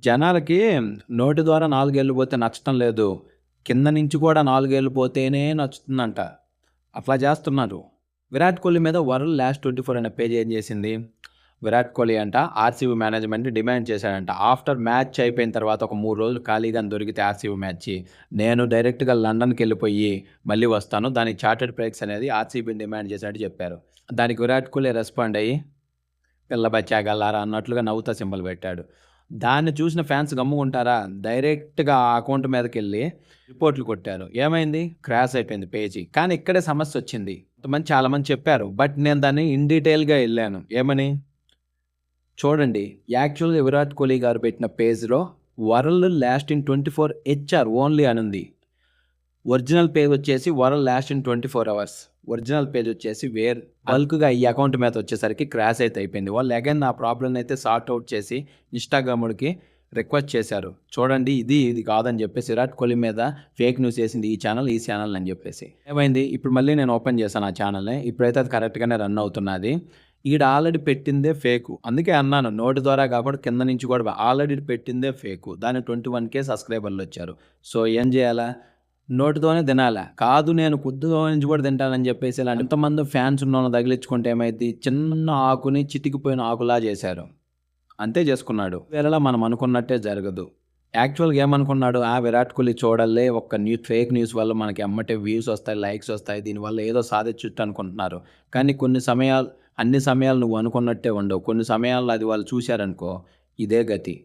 జనాలకి నోటి ద్వారా 4 ఏళ్ళు పోతే నచ్చటం లేదు. కింద నుంచి కూడా 4 ఏళ్ళు పోతేనే నచ్చుతుందంట. అట్లా చేస్తున్నారు. విరాట్ కోహ్లీ మీద వరల్డ్ లాస్ట్ 24 అనే పేజ్ ఏం చేసింది? విరాట్ కోహ్లీ అంట ఆర్‌సీబీ మేనేజ్మెంట్ డిమాండ్ చేశాడంట. ఆఫ్టర్ మ్యాచ్ అయిపోయిన తర్వాత ఒక 3 రోజులు ఖాళీగా దొరికితే ఆర్‌సీబీ మ్యాచ్, నేను డైరెక్ట్‌గా లండన్‌కెళ్ళిపోయి మళ్ళీ వస్తాను. దానికి చార్టర్డ్ ఫ్లైట్స్ అనేది ఆర్‌సీబీని డిమాండ్ చేసినట్టు చెప్పారు. దానికి విరాట్ కోహ్లీ రెస్పాండ్ అయ్యి పిల్ల బచ్చాగాళ్ళారా అన్నట్లుగా నవ్వుతా సింబల్ పెట్టాడు. దాన్ని చూసిన ఫ్యాన్స్ గమ్ముకుంటారా? డైరెక్ట్‌గా ఆ అకౌంట్ మీదకెళ్ళి రిపోర్ట్‌లు కొట్టారు. ఏమైంది? క్రాష్ అయిపోయింది పేజీ. కానీ ఇక్కడే సమస్యొచ్చింది. చాలామంది చెప్పారు. బట్ నేను దాన్ని ఇన్ డీటెయిల్‌గా ఎళ్ళాను. ఏమని? చూడండి, యాక్చువల్‌గా విరాట్ కోహ్లీ గారు పెట్టిన పేజ్‌లో world last in 24 HR only అనుంది. ఒరిజినల్ పేజ్ వచ్చేసి world last in 24 hours. Original page వచ్చేసి బల్క్‌గా ఈ అకౌంట్ మీద వచ్చేసరికి క్రాష్ అయితే అయిపోయింది. వాళ్ళు అగైన్ ఆ ప్రాబ్లమ్‌ని అయితే సార్ట్ ఔట్ చేసి ఇన్‌స్టాగ్రామోడికి రిక్వెస్ట్ చేశారు. చూడండి ఇది కాదని చెప్పేసి విరాట్ కోహ్లీ మీద ఫేక్ న్యూస్ వేసింది ఈ ఛానల్ అని చెప్పేసి. ఏమైంది? ఇప్పుడు మళ్ళీ నేను ఓపెన్ చేశాను ఆ ఛానల్‌ని. ఇప్పుడైతే అది కరెక్ట్‌గానే రన్ అవుతున్నది. ఈడ ఆల్రెడీ పెట్టిందే ఫేకు. అందుకే అన్నాను నోటి ద్వారా కాకుండా కింద నుంచి కూడా ఆల్రెడీ పెట్టిందే ఫేకు. దానికి 21K సబ్స్క్రైబర్లు వచ్చారు. సో ఏం చేయాలా? నోటితోనే తినాలా. కాదు నేను కొద్దిగా నుంచి కూడా తింటానని చెప్పేసి ఇలా ఎంతమంది ఫ్యాన్స్ ఉన్నోళ్ళని తగిలించుకుంటే ఏమైద్ది? చిన్న ఆకుని చితికిపోయిన ఆకులా చేశారు. అంతే చేసుకున్నాడు. వేరేలా మనం అనుకున్నట్టే జరగదు. యాక్చువల్‌గా ఏమనుకున్నాడు? విరాట్ కోహ్లీ చూడలే ఒక్క ఫేక్ న్యూస్ వల్ల మనకి ఎమ్మటే వ్యూస్ వస్తాయి, లైక్స్ వస్తాయి. దీనివల్ల ఏదో సాధించొచ్చు అనుకుంటున్నారు. కానీ అన్ని సమయాలు నువ్వు అనుకున్నట్టే ఉండవు. కొన్ని సమయాల్లో అది వాళ్ళు చూశారనుకో ఇదే గతి.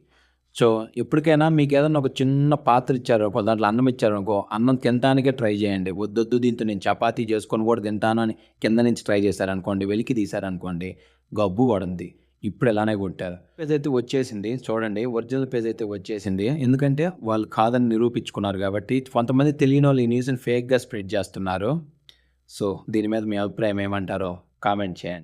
సో, ఎప్పటికైనా మీకేదన్నా ఒక చిన్న పాత్ర ఇచ్చారనుకో, దాంట్లో అన్నం ఇచ్చారనుకో, అన్నం తినటానికే ట్రై చేయండి. వద్దొద్దు దీంతో నేను చపాతీ చేసుకొని కూడా తింటాను అని కింద నుంచి ట్రై చేశారనుకోండి, వెలికి తీశారనుకోండి, గబ్బు పడుద్ది. ఇప్పుడు ఇలానే కొట్టారు. పేజ్ అయితే వచ్చేసింది. చూడండి, ఒరిజినల్ పేజ్ అయితే వచ్చేసింది. ఎందుకంటే వాళ్ళు కాదని నిరూపించుకున్నారు కాబట్టి. కొంతమంది తెలియనోళ్ళు ఈ న్యూస్‌ని ఫేక్‌గా స్ప్రెడ్ చేస్తున్నారు. సో, దీని మీద మీ అభిప్రాయం ఏమంటారో కామెంట్ చేయండి.